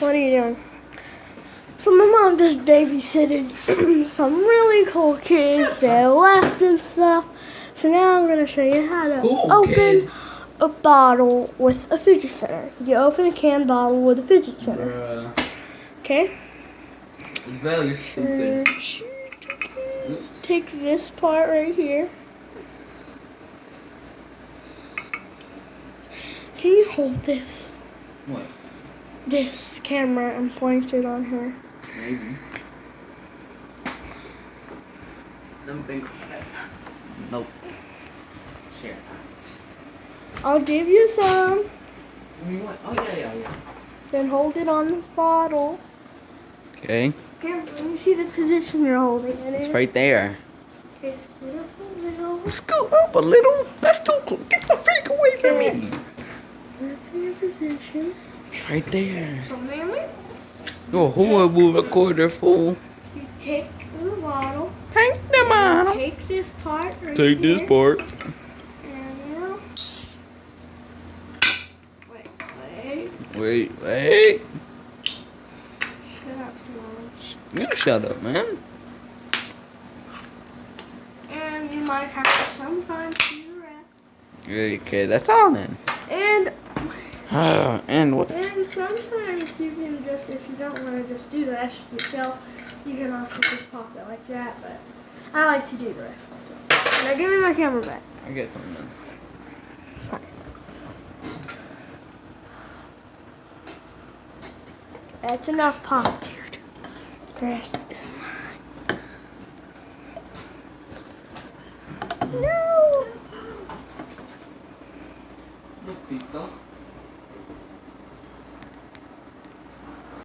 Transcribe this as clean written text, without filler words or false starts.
What are you doing? So my mom just babysitted some really cool kids that left and stuff. So now I'm gonna show you how to open a bottle with a fidget spinner. You open a canned bottle with a fidget spinner. Okay? Isabel, you're stupid. Take this part right here. Can you hold this? What? This camera and point it on her. Maybe. Nope. Share. I'll give you some. What? Oh, yeah. Then hold it on the bottle. Okay. Okay, let me see the position you're holding it in. It's right there. Okay, scoot up a little. Scoot up a little. That's too close. Get the freak away from me. Let's see your position. It's right there. So mainly, You're a horrible recorder, fool. you take the bottle. Take the bottle. Take this part right Take here. this part. And now, Wait. shut up, Smudge. You shut up, man. And you might have to sometimes do the rest. Okay, that's all then. And And what? And sometimes you can just, if you don't want to just do the rest yourself, you can also just pop it like that, but I like to do the rest myself. Now give me my camera back. I get something then. That's enough pop, dude. The rest is mine. No! Look, Tito.